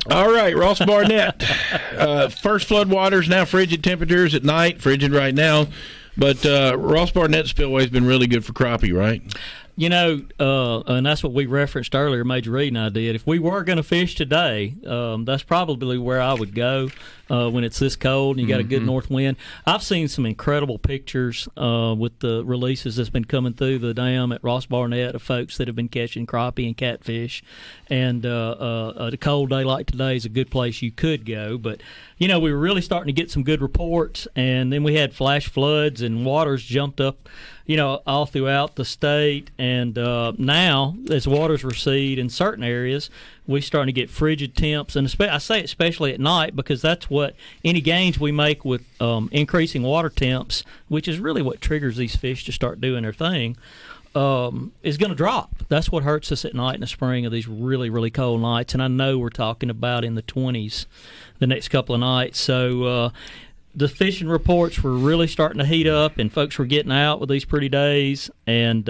All right, Ross Barnett. First flood waters, now frigid temperatures at night, frigid right now. But Ross Barnett spillway has been really good for crappie, right? You know, and that's what we referenced earlier, Major Reed and I did. If we were going to fish today, that's probably where I would go when it's this cold and you got a good north wind. I've seen some incredible pictures with the releases that's been coming through the dam at Ross Barnett of folks that have been catching crappie and catfish. And a cold day like today is a good place you could go. But, you know, we were really starting to get some good reports, and then we had flash floods and waters jumped up, you know, all throughout the state. And now, as waters recede in certain areas, we're starting to get frigid temps. And I say especially at night, because that's what any gains we make with increasing water temps, which is really what triggers these fish to start doing their thing, is going to drop. That's what hurts us at night in the spring of these really, really cold nights. And I know we're talking about in the 20s the next couple of nights. So the fishing reports were really starting to heat up, and folks were getting out with these pretty days. And,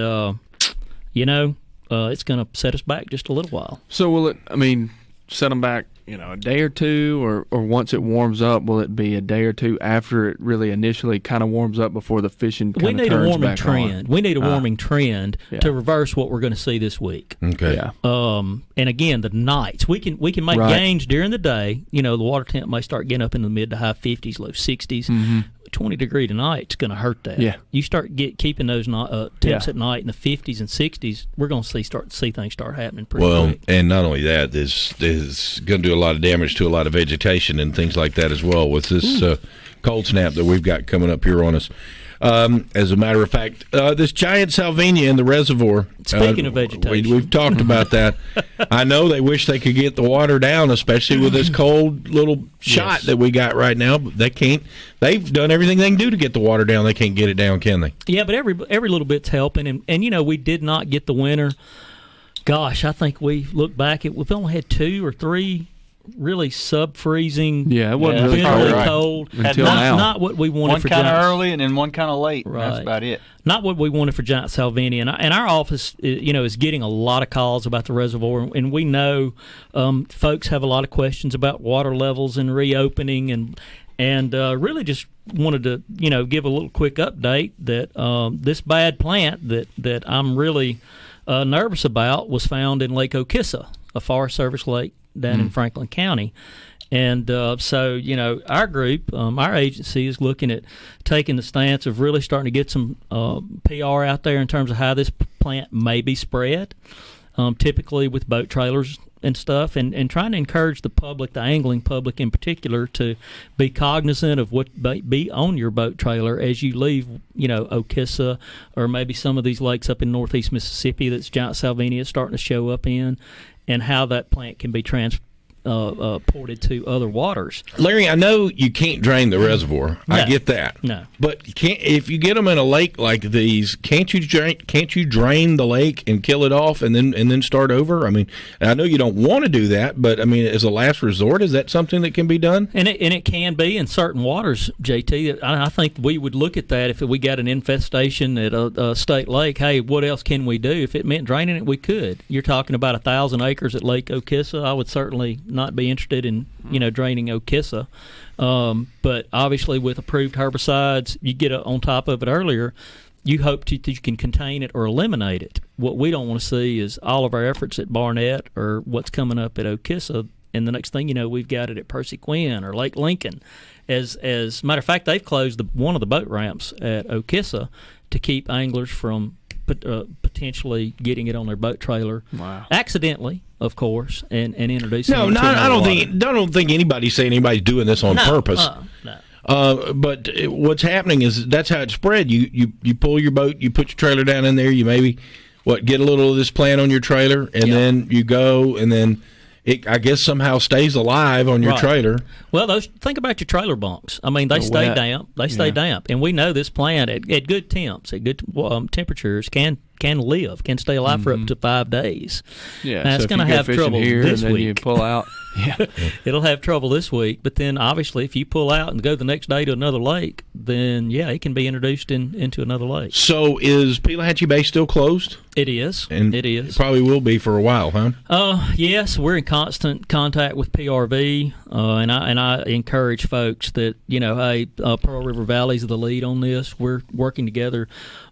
you know, it's going to set us back just a little while. So will it, I mean, set them back, you know, a day or two, or once it warms up, will it be a day or two after it really initially kind of warms up before the fishing kind of turns back on? We need a warming trend. We need a warming trend to reverse what we're going to see this week. Okay. Yeah. And again, the nights we can make gains during the day. You know, the water temp may start getting up in the mid to high 50s, low 60s. 20-degree tonight, it's going to hurt that. Yeah. You start keeping those temps at night in the 50s and 60s, we're going to see things start happening pretty quick. And not only that, this is going to do a lot of damage to a lot of vegetation and things like that as well with this cold snap that we've got coming up here on us. As a matter of fact, this giant Salvinia in the reservoir. Speaking of vegetation. We've talked about that. I know they wish they could get the water down, especially with this cold little shot that we got right now. But they can't. They've done everything they can do to get the water down. They can't get it down, can they? Yeah, but every little bit's helping. And you know, we did not get the winter. Gosh, I think we look back at we've only had 2 or 3 really sub-freezing, it wasn't really cold. Until now. Not what we wanted for One kind of giant, early and then one kind of late. Right. That's about it. Not what we wanted for giant Salvinia. And our office, you know, is getting a lot of calls about the reservoir. And we know folks have a lot of questions about water levels and reopening. And really just wanted to, you know, give a little quick update that this bad plant that I'm really nervous about was found in Lake Okissa, a Forest Service lake down in Franklin County. And so, you know, our group, our agency is looking at taking the stance of really starting to get some PR out there in terms of how this plant may be spread, typically with boat trailers and stuff, and trying to encourage the public, the angling public in particular, to be cognizant of what be on your boat trailer as you leave, you know, Okissa or maybe some of these lakes up in northeast Mississippi that's giant Salvinia starting to show up in, and how that plant can be transported to other waters. Larry, I know you can't drain the reservoir. No. I get that. No, but you can't, if you get them in a lake like these, can't you drain the lake and kill it off and then start over? I mean, I know you don't want to do that, but I mean, as a last resort, is that something that can be done? And it can be in certain waters, JT. I think we would look at that if we got an infestation at a state lake. Hey, what else can we do? If it meant draining it, we could. You're talking about 1,000 acres at Lake Okissa. I would certainly not be interested in, you know, draining Okissa. But obviously with approved herbicides, you get on top of it earlier, you hope that you can contain it or eliminate it. What we don't want to see is all of our efforts at Barnett or what's coming up at Okissa, and the next thing you know, we've got it at Percy Quinn or Lake Lincoln. As a matter of fact, they've closed one of the boat ramps at Okissa to keep anglers from potentially getting it on their boat trailer, accidentally, of course, and introducing. No, I don't think anybody's saying anybody's doing this on purpose. No. But what's happening is that's how it's spread. You pull your boat, you put your trailer down in there, you maybe get a little of this plant on your trailer, and then you go, and then it, I guess, somehow stays alive on your trailer. Well, think about your trailer bunks. I mean, they stay damp. They stay damp, and we know this plant at good temps, at good temperatures, can can stay alive for up to 5 days. Yeah, now, so it's if going to you go have fishing trouble here this and then week. you pull out. Yeah. It'll have trouble this week, but then obviously if you pull out and go the next day to another lake, then it can be introduced into another lake. So is Pelahatchie Bay still closed? It is. And it is. It probably will be for a while, huh? Yes, we're in constant contact with PRV, and I encourage folks that hey, Pearl River Valley's the lead on this. We're working together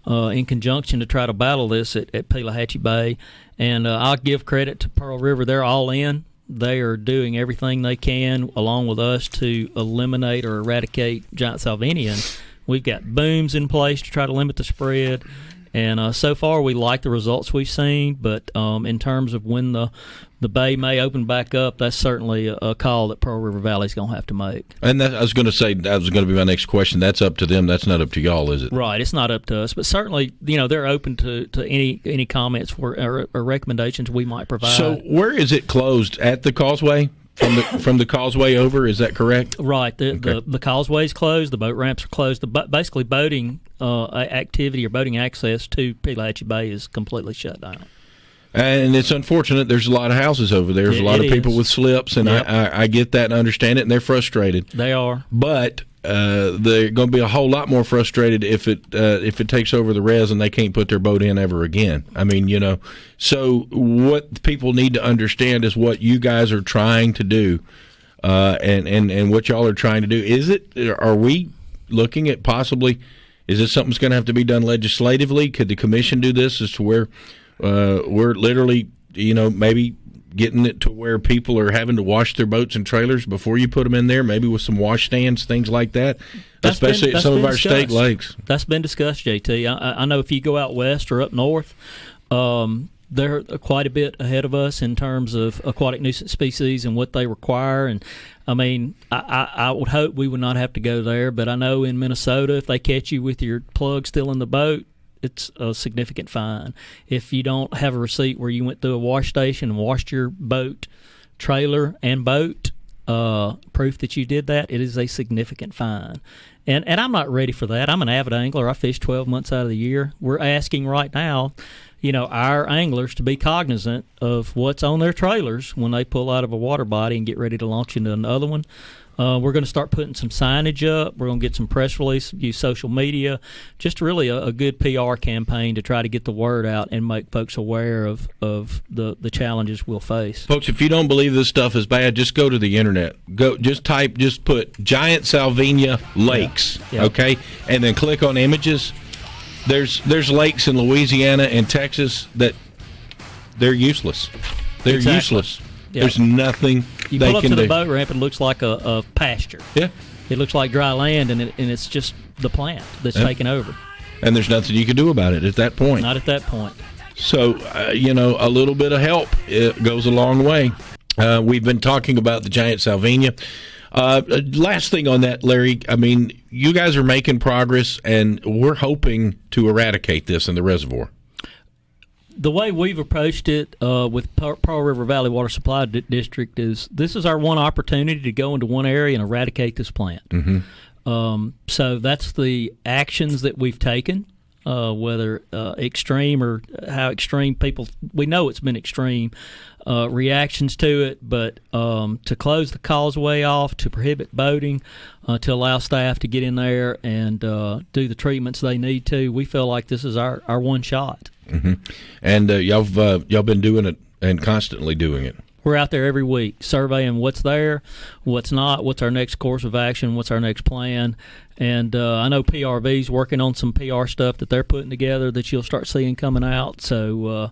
in conjunction to try to battle this at Pelahatchie Bay, and I'll give credit to Pearl River. They're all in. They are doing everything they can, along with us, to eliminate or eradicate giant Salvinia. And we've got booms in place to try to limit the spread. And so far, we like the results we've seen. But in terms of when the bay may open back up, that's certainly a call that Pearl River Valley is going to have to make. And I was going to say, that was going to be my next question. That's up to them. That's not up to y'all, is it? Right. It's not up to us. But certainly, they're open to any comments or recommendations we might provide. So where is it closed? At the causeway? From the causeway over, is that correct? Right. The causeway's closed. The boat ramps are closed. Basically, boating activity or boating access to Pelahatchie Bay is completely shut down. And it's unfortunate. There's a lot of houses over there. There's a lot of people with slips, and Yep. I get that and understand it, and they're frustrated. They are. But they're going to be a whole lot more frustrated if it takes over the res and they can't put their boat in ever again. I mean, So what people need to understand is what you guys are trying to do, and what y'all are trying to do. Are we looking at possibly? Is this something that's going to have to be done legislatively? Could the commission do this as to where we're literally, maybe getting it to where people are having to wash their boats and trailers before you put them in there, maybe with some wash stands, things like that, especially at some of our state lakes. That's been discussed, JT. I know if you go out west or up north, they're quite a bit ahead of us in terms of aquatic nuisance species and what they require. And, I mean, I would hope we would not have to go there, but I know in Minnesota, if they catch you with your plug still in the boat, it's a significant fine. If you don't have a receipt where you went through a wash station and washed your boat, trailer, and boat, proof that you did that, it is a significant fine. And I'm not ready for that. I'm an avid angler. I fish 12 months out of the year. We're asking right now, our anglers to be cognizant of what's on their trailers when they pull out of a water body and get ready to launch into another one. We're going to start putting some signage up. We're going to get some press release, use social media, just really a good PR campaign to try to get the word out and make folks aware of the challenges we'll face. Folks, if you don't believe this stuff is bad, just go to the internet. Just put Giant Salvinia Lakes, Yeah. okay, and then click on images. There's lakes in Louisiana and Texas that they're useless. They're Exactly. useless. Yeah. There's nothing You they pull up can to the do. boat ramp, it looks like a pasture. Yeah, It looks like dry land, and it's just the plant that's taking over. and there's nothing you can do about it at that point. Not at that point. So, a little bit of help goes a long way. We've been talking about the Giant Salvinia. Last thing on that, Larry, I mean, you guys are making progress, and we're hoping to eradicate this in the reservoir. The way we've approached it with Pearl River Valley Water Supply District is this is our one opportunity to go into one area and eradicate this plant. Mm-hmm. So that's the actions that we've taken, whether extreme or how extreme we know it's been extreme reactions to it, but to close the causeway off, to prohibit boating, to allow staff to get in there and do the treatments they need to, we feel like this is our one shot. Mm-hmm. And y'all been doing it and constantly doing it. We're out there every week surveying what's there, what's not, what's our next course of action, what's our next plan. And I know PRV's working on some PR stuff that they're putting together that you'll start seeing coming out. So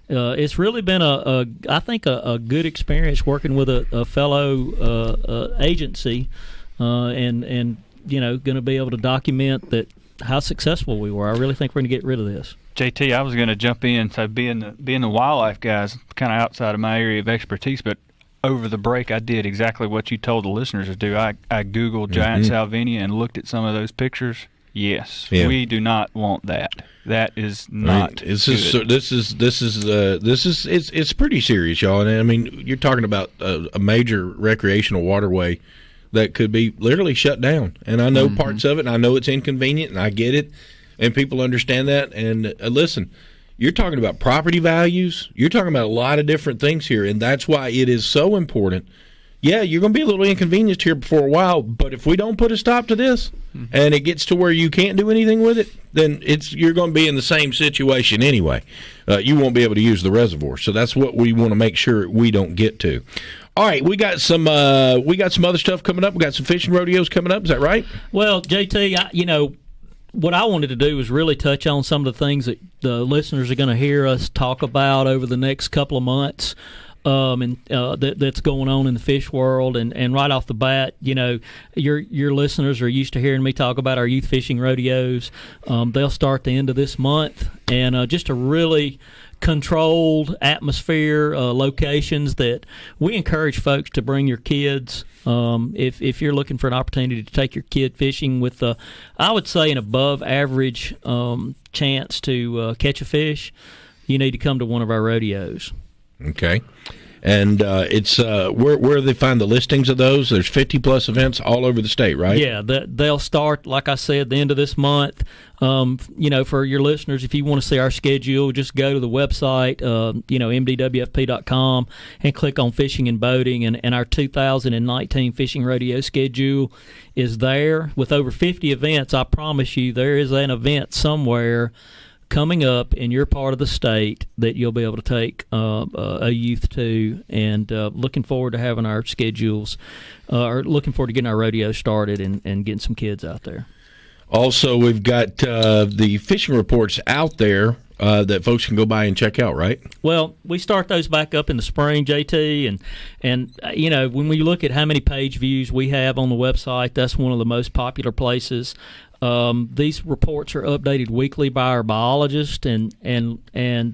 it's really been I think a good experience working with a fellow agency and going to be able to document that how successful we were. I really think we're going to get rid of this. JT, I was going to jump in. So being the wildlife guys, kind of outside of my area of expertise, but over the break I did exactly what you told the listeners to do. I Googled Giant Salvinia and looked at some of those pictures. Yes, we do not want that. That is not good. This is it's pretty serious, y'all. And I mean, you're talking about a major recreational waterway that could be literally shut down. And I know parts of it, and I know it's inconvenient, and I get it. And people understand that. And listen, You're talking about property values. You're talking about a lot of different things here, and that's why it is so important. Yeah, you're going to be a little inconvenienced here for a while, but if we don't put a stop to this and it gets to where you can't do anything with it, then you're going to be in the same situation anyway. You won't be able to use the reservoir. So that's what we want to make sure we don't get to. All right, we got some other stuff coming up. We got some fishing rodeos coming up. Is that right? Well, JT, what I wanted to do was really touch on some of the things that the listeners are going to hear us talk about over the next couple of months. That's going on in the fish world, and right off the bat, your listeners are used to hearing me talk about our youth fishing rodeos. They'll start the end of this month, and just a really controlled atmosphere, locations that we encourage folks to bring your kids. If you're looking for an opportunity to take your kid fishing with, I would say, an above average chance to catch a fish, you need to come to one of our rodeos. Okay. And it's where do they find the listings of those? There's 50-plus events all over the state, right? Yeah, they'll start, like I said, the end of this month. For your listeners, if you want to see our schedule, just go to the website, mdwfp.com, and click on fishing and boating, and our 2019 fishing rodeo schedule is there. With over 50 events, I promise you there is an event somewhere coming up in your part of the state that you'll be able to take a youth to, and looking forward to having our schedules, or looking forward to getting our rodeo started and getting some kids out there. Also, we've got the fishing reports out there that folks can go by and check out, right? Well, we start those back up in the spring, JT, and when we look at how many page views we have on the website, that's one of the most popular places. These reports are updated weekly by our biologist, and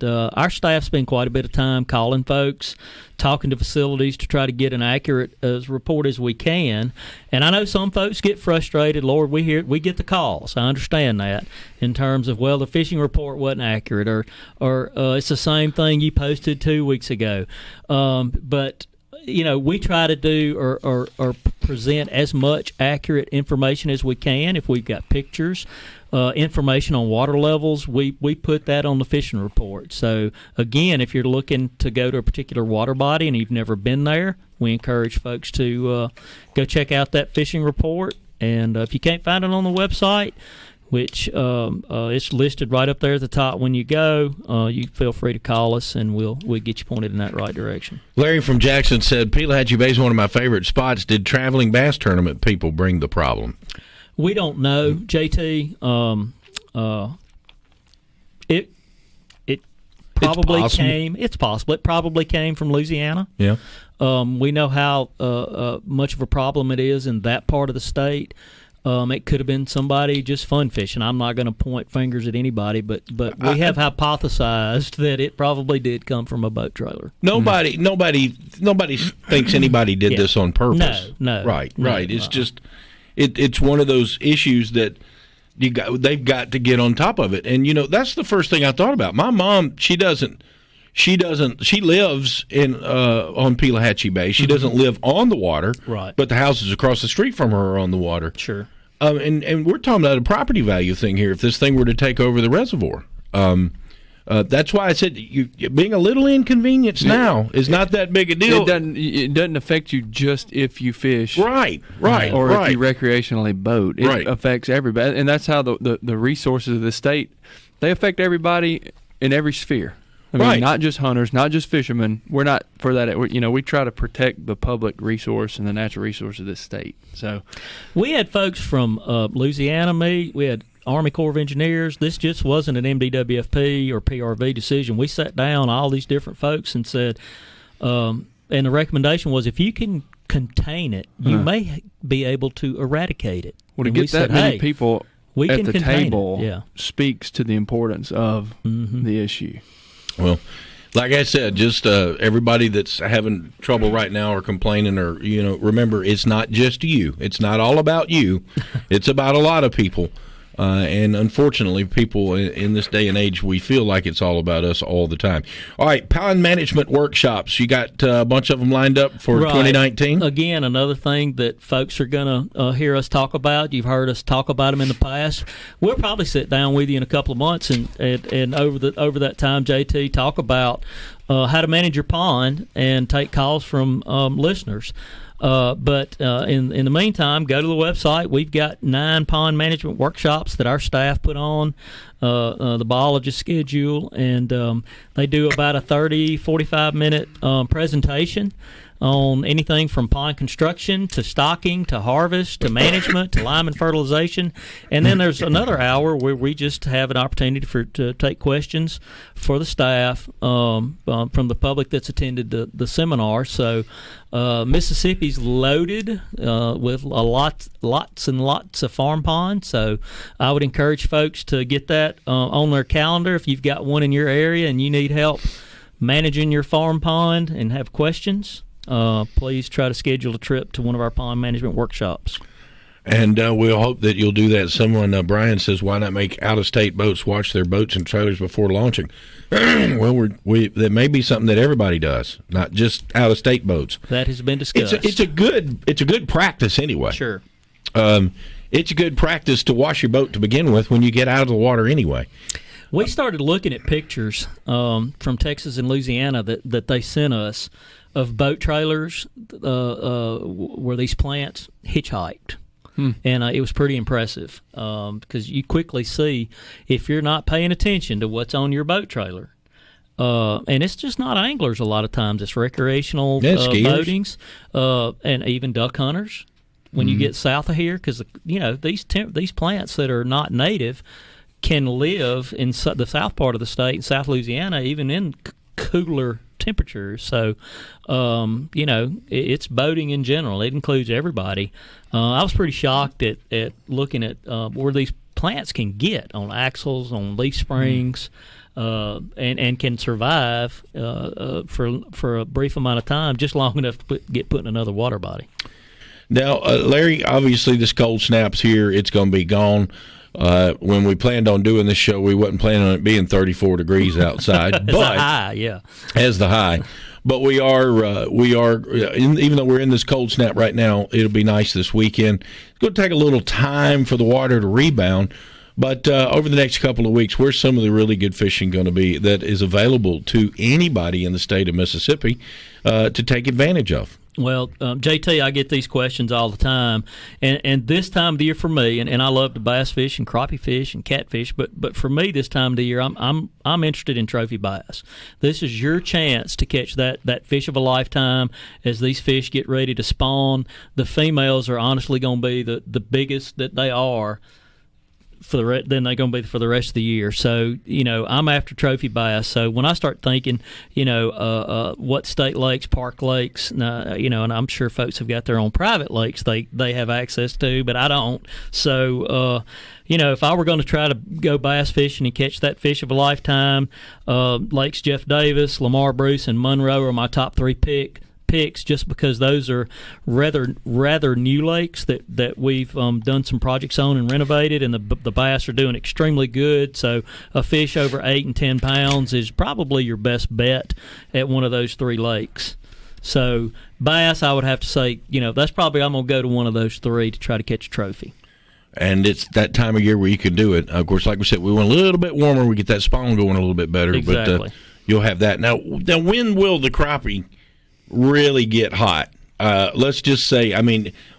our staff spend quite a bit of time calling folks, talking to facilities to try to get an accurate report as we can. And I know some folks get frustrated. Lord, we get the calls. I understand that in terms of, well, the fishing report wasn't accurate, or it's the same thing you posted 2 weeks ago. But we try to do or present as much accurate information as we can. If we've got pictures, information on water levels, we put that on the fishing report. So, again, if you're looking to go to a particular water body and you've never been there, we encourage folks to go check out that fishing report. And if you can't find it on the website, which it's listed right up there at the top when you go, you feel free to call us, and we'll get you pointed in that right direction. Larry from Jackson said, Pelahatchie Bay is one of my favorite spots. Did traveling bass tournament people bring the problem? We don't know, JT. It probably came. It's possible. It probably came from Louisiana. Yeah. We know how much of a problem it is in that part of the state. It could have been somebody just fun fishing. I'm not going to point fingers at anybody, but we have hypothesized that it probably did come from a boat trailer. Nobody thinks anybody did this on purpose. No. Right. It's just it's one of those issues that they've got to get on top of it. And that's the first thing I thought about. My mom, she lives in on Pelahatchie Bay. She doesn't live on the water, right? But the houses across the street from her are on the water. Sure. And we're talking about a property value thing here. If this thing were to take over the reservoir, that's why I said being a little inconvenienced now is not that big a deal. It doesn't affect you just if you fish, right, or if you recreationally boat. It affects everybody, and that's how the resources of the state, they affect everybody in every sphere. I mean, not just hunters, not just fishermen. We're not for that. We try to protect the public resource and the natural resource of this state. So, we had folks from Louisiana meet. We had Army Corps of Engineers. This just wasn't an MDWFP or PRV decision. We sat down, all these different folks, and said, and the recommendation was, if you can contain it, you may be able to eradicate it. Well, to get that many people at the table speaks to the importance of the issue. Well, like I said, just everybody that's having trouble right now or complaining, or remember, it's not just you. It's not all about you. It's about a lot of people. And unfortunately, people in this day and age, we feel like it's all about us all the time. All right, pond management workshops. You got a bunch of them lined up for 2019? Again, another thing that folks are going to hear us talk about. You've heard us talk about them in the past. We'll probably sit down with you in a couple of months and over that time, JT, talk about how to manage your pond and take calls from listeners. But in the meantime, go to the website. We've got 9 pond management workshops that our staff put on the biologist schedule, and they do about a 45-minute presentation on anything from pond construction to stocking to harvest to management to lime and fertilization. And then there's another hour where we just have an opportunity to take questions for the staff from the public that's attended the seminar. So Mississippi's loaded with lots and lots of farm ponds. So I would encourage folks to get that on their calendar. If you've got one in your area and you need help managing your farm pond and have questions, please try to schedule a trip to one of our pond management workshops. And we'll hope that you'll do that. Someone, Brian says, why not make out-of-state boats watch their boats and trailers before launching? Well, that may be something that everybody does, not just out-of-state boats. That has been discussed. It's a good practice anyway. Sure. It's a good practice to wash your boat to begin with when you get out of the water anyway. We started looking at pictures from Texas and Louisiana that they sent us of boat trailers where these plants hitchhiked. And it was pretty impressive because you quickly see if you're not paying attention to what's on your boat trailer. And it's just not anglers a lot of times. It's recreational boatings and even duck hunters when you get south of here, because these plants that are not native can live in the south part of the state, in South Louisiana, even in cooler temperatures. So, it's boating in general. It includes everybody. I was pretty shocked at looking at where these plants can get on axles, on leaf springs, and can survive for a brief amount of time, just long enough to get put in another water body. Now, Larry, obviously this cold snap's here. It's going to be gone. When we planned on doing this show, we wasn't planning on it being 34 degrees outside. As the high, yeah. As the high. But we are even though we're in this cold snap right now, it'll be nice this weekend. It's going to take a little time for the water to rebound. But over the next couple of weeks, where's some of the really good fishing going to be that is available to anybody in the state of Mississippi to take advantage of? Well, JT, I get these questions all the time, and this time of the year for me, and I love to bass fish and crappie fish and catfish, but for me this time of the year, I'm interested in trophy bass. This is your chance to catch that fish of a lifetime as these fish get ready to spawn. The females are honestly going to be the biggest that they are. Then they're going to be for the rest of the year. So, I'm after trophy bass. So when I start thinking, what state lakes, park lakes, and I'm sure folks have got their own private lakes they have access to, but I don't. So, if I were going to try to go bass fishing and catch that fish of a lifetime, Lakes Jeff Davis, Lamar Bruce, and Monroe are my top 3 picks, just because those are rather new lakes that we've done some projects on and renovated, and the bass are doing extremely good. So a fish over 8 and 10 pounds is probably your best bet at one of those 3 lakes. So bass, I would have to say, that's probably I'm going to go to one of those 3 to try to catch a trophy. And it's that time of year where you can do it. Of course, like we said, we want a little bit warmer. We get that spawn going a little bit better. Exactly. But you'll have that. Now, when will the crappie really get hot? Let's just say,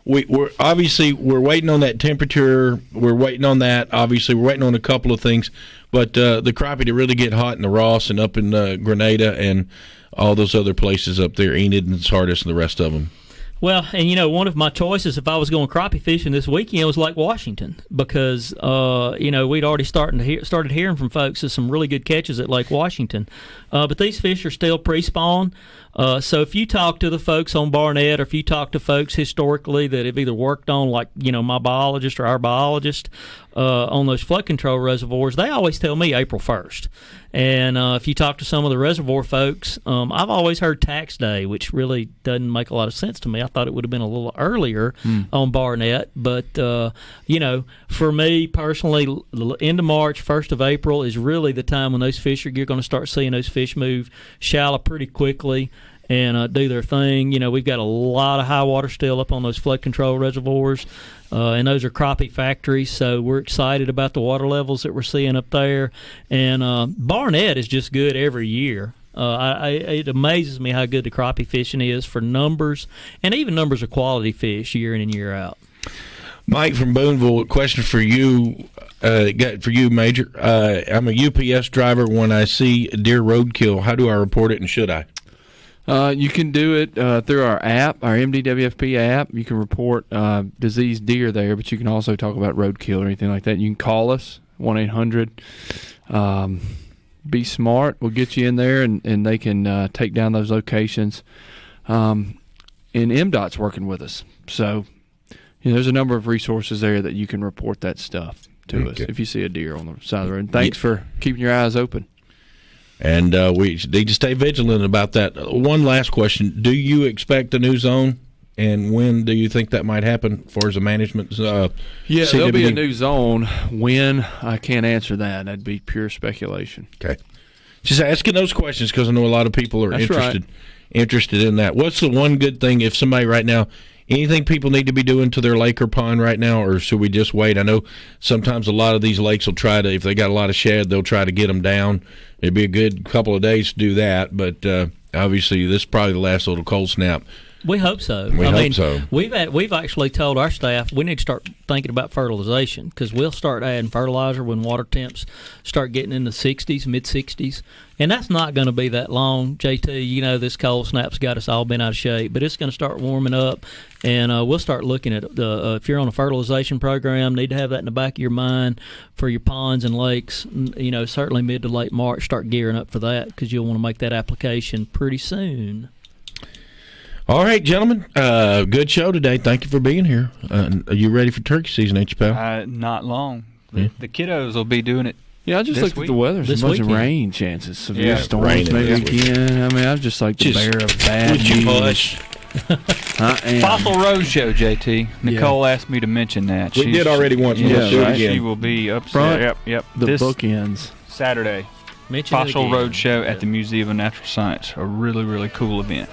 we're obviously waiting on that temperature. We're waiting on that. Obviously, we're waiting on a couple of things. But the crappie to really get hot in the Ross and up in Grenada and all those other places up there, Enid and Sardis and the rest of them. Well, and one of my choices if I was going crappie fishing this weekend was Lake Washington, because we'd already started hearing from folks of some really good catches at Lake Washington, but these fish are still pre-spawn. So if you talk to the folks on Barnett, or if you talk to folks historically that have either worked on, like my biologist or our biologist on those flood control reservoirs, they always tell me April 1st. And if you talk to some of the reservoir folks, I've always heard tax day, which really doesn't make a lot of sense to me. thought it would have been a little earlier on Barnett. But, for me personally, end of March, 1st of April is really the time when those fish you're going to start seeing those fish move shallow pretty quickly and do their thing. We've got a lot of high water still up on those flood control reservoirs, and those are crappie factories, so we're excited about the water levels that we're seeing up there. And Barnett is just good every year. It amazes me how good the crappie fishing is for numbers, and even numbers of quality fish year in and year out. Mike from Boonville, a question for you, Major. I'm a UPS driver. When I see deer roadkill, how do I report it, and should I? You can do it through our app, our MDWFP app. You can report diseased deer there, but you can also talk about roadkill or anything like that. You can call us, 1-800 Be Smart. We'll get you in there, and they can take down those locations. And MDOT's working with us. So there's a number of resources there that you can report that stuff to us if you see a deer on the side of the road. And thanks for keeping your eyes open. And we need to stay vigilant about that. One last question. Do you expect a new zone? And when do you think that might happen as far as the management? There'll be a new zone. When? I can't answer that. That'd be pure speculation. Okay. Just asking those questions because I know a lot of people are interested in that. What's the one good thing if somebody right now, anything people need to be doing to their lake or pond right now, or should we just wait? I know sometimes a lot of these lakes will try to, if they got a lot of shad, they'll try to get them down. It'd be a good couple of days to do that, but obviously this is probably the last little cold snap. We hope so. I mean, so. We've actually told our staff we need to start thinking about fertilization, because we'll start adding fertilizer when water temps start getting in the 60s, mid-60s. And that's not going to be that long, JT. This cold snap's got us all bent out of shape, but it's going to start warming up, and we'll start looking at if you're on a fertilization program, need to have that in the back of your mind for your ponds and lakes. Certainly mid to late March, start gearing up for that, because you'll want to make that application pretty soon. All right, gentlemen. Good show today. Thank you for being here. Are you ready for turkey season, ain't you, pal? Not long. The kiddos will be doing it. Yeah, I just looked at the weather. There's a bunch of rain chances. Severe storms maybe again. I mean, I'm just like the bearer of bad news. Fossil Roadshow, JT. Nicole asked me to mention that. We did already once. Let's do it again. She will be up front. Yep. The bookends. Saturday. Fossil Roadshow at the Museum of Natural Science. A really, really cool event.